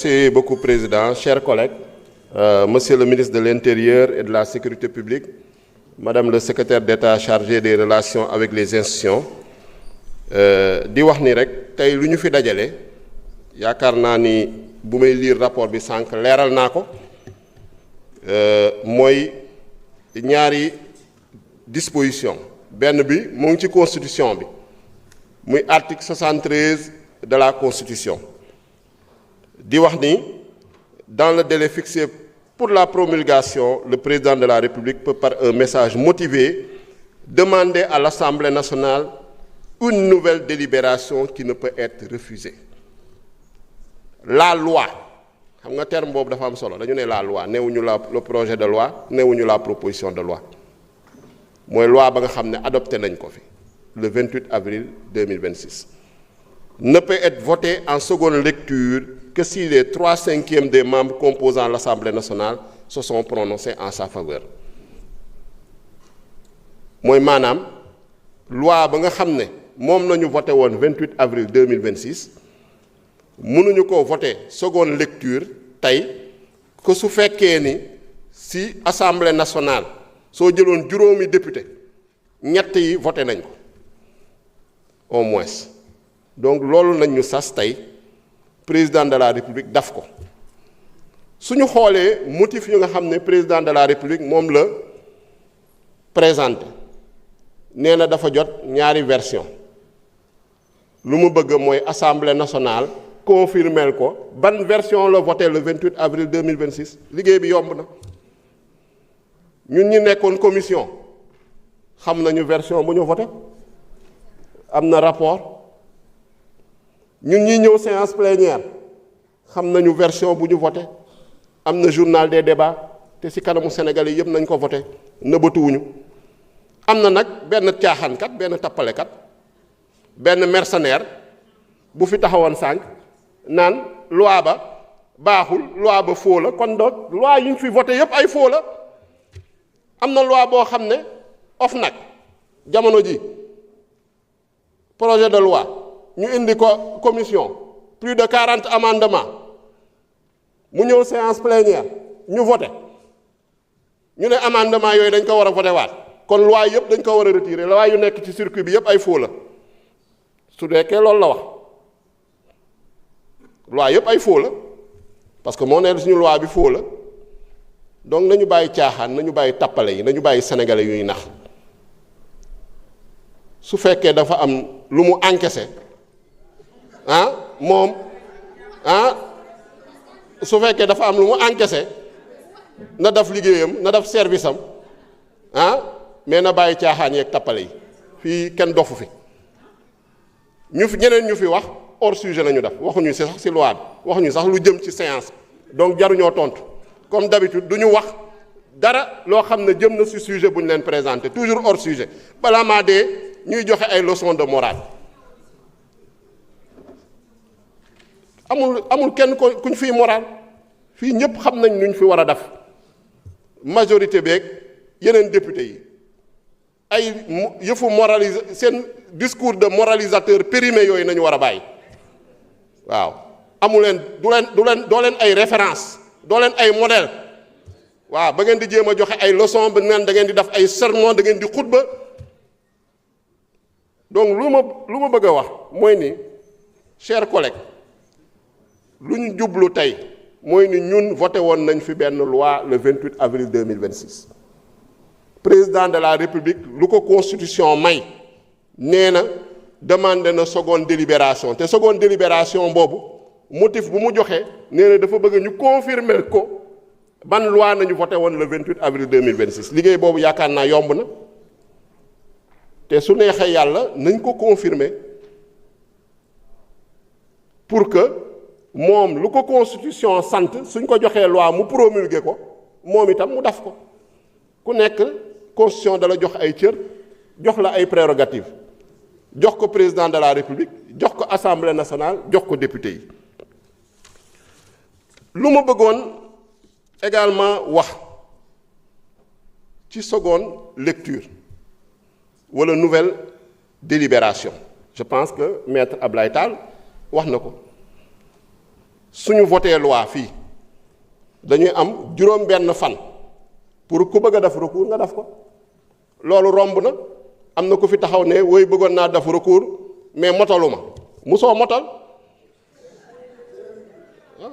Merci beaucoup, Président. Chers collègues, Monsieur le ministre de l'Intérieur et de la Sécurité publique, Madame le secrétaire d'État chargé des relations avec les institutions, di wax ni rek tey lu ñu fi dajale yaakaar naa ni bu may lire rapport bi sànq leeral naa ko mooy ñaari disposition benn bi mu ngi ci constitution bi muy article 73 de la constitution di wax ni dans le délai fixé pour la promulgation, le président de la République peut par un message motivé demander à l'Assemblée nationale une nouvelle délibération qui ne peut être refusée. La loi, xam nga terme boobu dafa am solo dañu ne la loi newuñu le projet de loi newuñu la proposition de loi mooy loi ba nga xam ne adopté nañ ko fi le 28 avril 2026 ne peut être votée en seconde lecture que si les 3/5 des membres composant l'Assemblée nationale se sont prononcés en sa faveur mooy maanaam loi ba nga xam ne moom nañu voté woon 28 avril 2026 mënuñu ko voté seconde lecture tey que su fekkee ni si Assemblée nationale soo jëloon juróomi député ñett yi voté nañ ko au moins donc loolu nañ ñu sas tey président de la République daf ko suñu xoolee motif yu nga xam ne président de la République moom la présenté nee na dafa jot ñaari version lu mu bëgg mooy Assemblée nationale confirmer ko ban version la voté le 28 avril 2026 liggéey bi yomb na ñun ñi nekkoon commission xam nañu version bu ñu voté am na rapport ñun ñi ñëw séance plénière xam nañu version bu ñu voté am na journal des débats te ci kanamu Sénégalais yëpp nañ ko voté nëbbatuwuñu am na nag benn caaxaankat benn tappalekat benn mercenaire bu fi taxawoon sànq naan loi ba baaxul loi ba faux la kon donc loi yi ñu fi voté yëpp ay faux la am na loi boo xam ne OFNAC jamono ji projet de loi ñu indi ko commission plus de 40 amendements mu ñëw séance plénière ñu voté ñu ne amendement yooyu dañ ko war a voté waat kon loi yëpp dañ ko war a retirer loi yu nekk ci circuit bi yëpp ay faux la su deekee loolu la wax loi yëpp ay faux la parce que moo ne suñu loi bi faux la donc nañu bàyyi caaxaan nañu bàyyi tappale yi nañu bàyyi sénégalais yuy nax su fekkee dafa am lu mu encaissé moom su fekkee dafa am lu mu encaissé na def liggéeyam na def service am mais na bàyyi caaxaan yeeg tappale yi fii kenn dofu fi ñu fi ñeneen ñu fi wax hors sujet nañu def waxuñu sax ci loi bi waxuñu sax lu jëm ci séance donc jaruñoo tontu comme d'habitude du ñu wax dara loo xam ne jëm na ci sujet bu ñu leen présenté toujours hors sujet balaa maa dee ñuy joxe ay leçons de morale amul kenn kuñ fiy moral fii ñëpp xam nañ nuñ fi war a def majorité beeg yeneen député yi ay yëfu seen discours de moralisateur périmé yooyu nañu war a bàyyi waaw amu leen doo leen ay référence doo leen ay modèle waaw ba ngeen di jéem a joxe ay leçon ba naan da ngeen di def ay sermon da ngeen di xutba donc lu ma bëgg a wax mooy ni chers collègues lu ñu jublu tey mooy ni ñun voté woon nañ fi benn loi le 28 avril 2026 président de la République lu ko constitution may nee na demandé na seconde délibération te seconde délibération boobu motif bu mu joxe nee na dafa bëgg ñu confirmer ko ban loi nañu voté woon le 28 avril 2026 liggéey boobu yaakaar naa yomb na te su neexee yàlla nañ ko confirmer pour que moom lu ko constitution sant suñ ko joxee loi mu promulguer ko moom itam mu def ko ku nekk constitution dala jox ay cër jox la ay prérogatives jox ko président de la République jox ko assemblée nationale jox ko député yi lu ma bëggoon également wax ci seconde lecture wala nouvelle délibération je pense que maître Ablaye Tall wax na ko suñu voté loi fii dañuy am juróom benn fan pour ku bëgg a def recours nga def ko loolu romb na am na ku fi taxaw ne woy bëggoon naa def recours mais motaluma musoo motal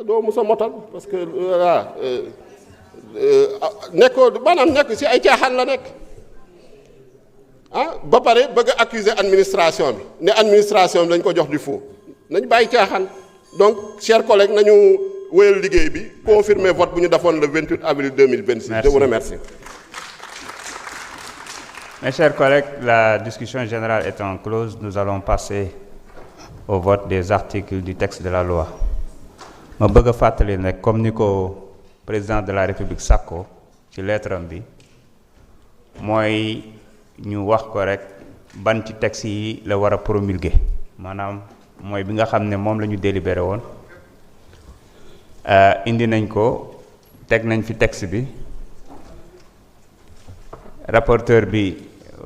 doo musa motal parce que nekkoo maanaam nekk ci ay caaxaan la nekk ba pare bëgg a accuser administration bi ne administration bi dañ ko jox du faux nañ bàyyi caaxaan donc chers collègues nañu wéyal liggéey bi confirmer vote bu ñu defoon le 28 avril 2026. Je vous remercie. Mes chers collègues, la discussion générale étant close, nous allons passer au vote des articles du texte de la loi. ma bëgg a fàttali nag comme ni ko président de la République sàkko ci lettre am bi mooy ñu wax ko rek ban ci texte yi la war a promulguer maanaam mooy bi nga xam ne moom la ñu délibéré woon indi nañ ko teg nañ fi texte bi rapporteur bi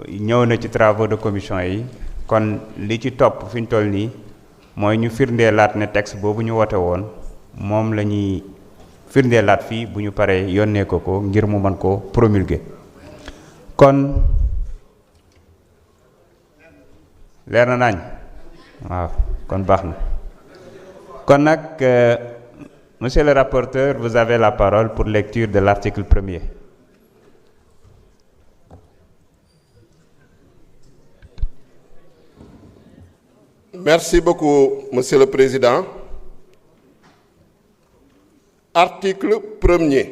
ñëw na ci travaux de commission yi kon li ci topp fi ñu toll nii mooy ñu firndeelaat ne texte boobu ñu wote woon moom la ñuy firndeelaat fii bu ñu paree yónnee ko ngir mu mën ko promulguer kon leer na nañ waaw kon baax na kon nag monsieur le rapporteur, vous avez la parole pour lecture de l'article 1er. Merci beaucoup, Monsieur le Président. Article 1er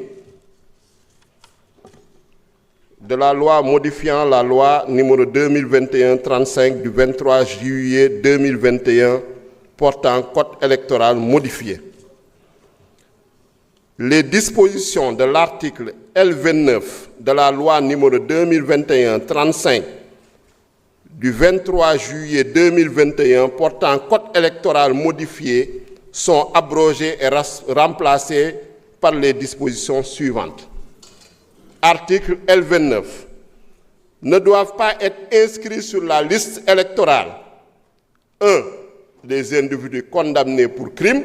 de la loi modifiant la loi numéro 2021-35 du 23 juillet 2021 portant code électoral modifié. Les dispositions de l'article L29 de la loi numéro 2021-35 du 23 juillet 2021 portant code électoral modifié sont abrogées et remplacées par les dispositions suivantes. Article L29. Ne doivent pas être inscrits sur la liste électorale 1. Les individus condamnés pour crime.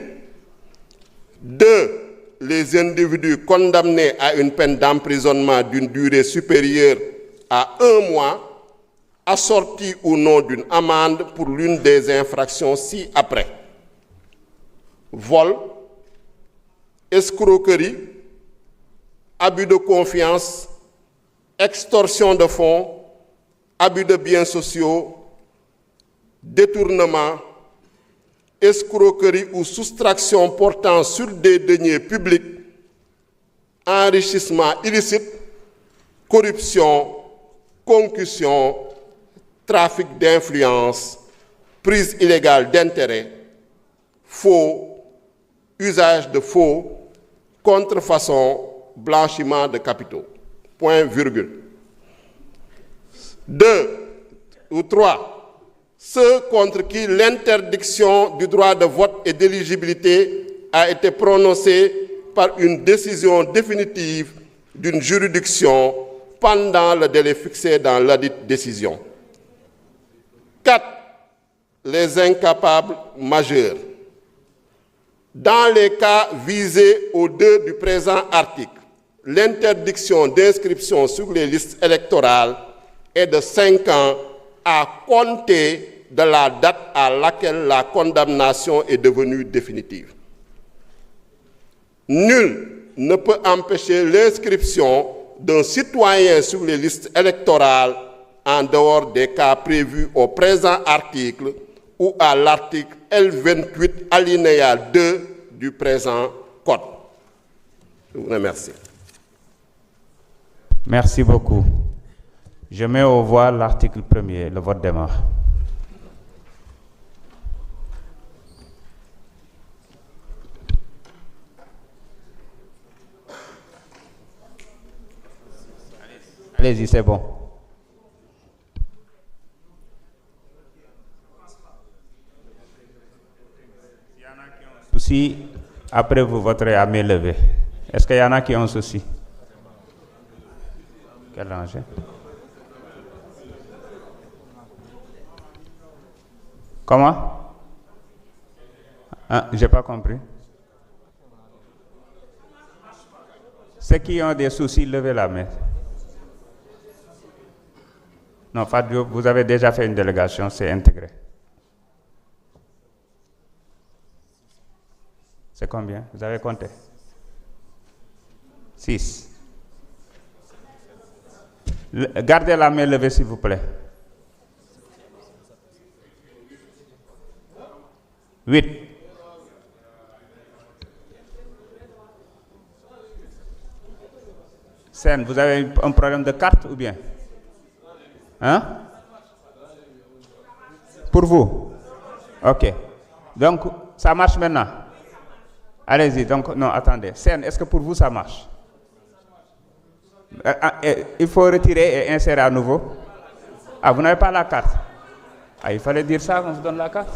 2. Les individus condamnés à une peine d'emprisonnement d'une durée supérieure à 1 mois, assortie ou non d'une amende pour l'une des infractions ci-après. Vol, escroquerie, abus de confiance, extorsion de fonds, abus de biens sociaux, détournement, escroquerie ou soustraction portant sur des deniers publics, enrichissement illicite, corruption, concussion, trafic d'influence, prise illégale d'intérêt, faux, usage de faux, contrefaçon, blanchiment de capitaux. Point virgule. 2 ou 3. Ceux contre qui l'interdiction du droit de vote et d'éligibilité a été prononcée par une décision définitive d'une juridiction pendant le délai fixé dans ladite décision. 4. Les incapables majeurs. Dans les cas visés au 2 du présent article, l'interdiction d'inscription sur les listes électorales est de 5 ans à compter de la date à laquelle la condamnation est devenue définitive. Nul ne peut empêcher l'inscription d'un citoyen sur les listes électorales en dehors des cas prévus au présent article ou à l'article L28 alinéa 2 du présent code. Je vous remercie. Merci beaucoup. Je mets au voie l'article 1er. Le vote démarre. Allez-y, c'est bon. Souci, après vous voterez à main levée. Est-ce qu'il y en a qui ont un souci? Quel danger? Comment? Ah, j'ai pas compris. Ceux qui ont des soucis, levez la main. Non, Fadio, vous avez déjà fait une délégation, c'est intégré. C'est combien? Vous avez compté? 6. Gardez la main levée, s'il vous plaît. 8. Sen, vous avez un problème de carte ou bien? Hein? Pour vous? Ok. Donc, ça marche maintenant? Allez-y. Donc, non, attendez. Sen, est-ce que pour vous, ça marche? Il faut retirer et insérer à nouveau. Ah, vous n'avez pas la carte? Ah, il fallait dire ça, on vous donne la carte.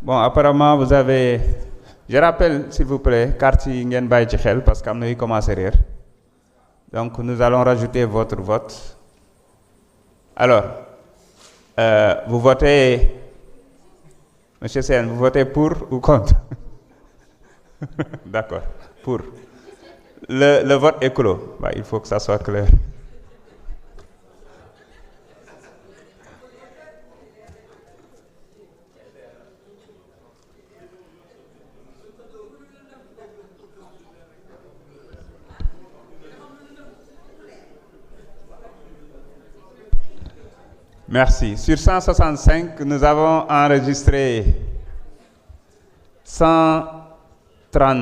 Bon, apparemment, vous avez... Je rappelle, s'il vous plaît, carte yi ngeen bàyyi ci xel parce que am na yu commencé réer. Donc, nous allons rajouter votre vote. Alors, vous votez... Monsieur Sen, vous votez pour ou contre? D'accord, pour. Le vote est clos. Bah, il faut que ça soit clair. Merci. Sur 165, nous avons enregistré 130.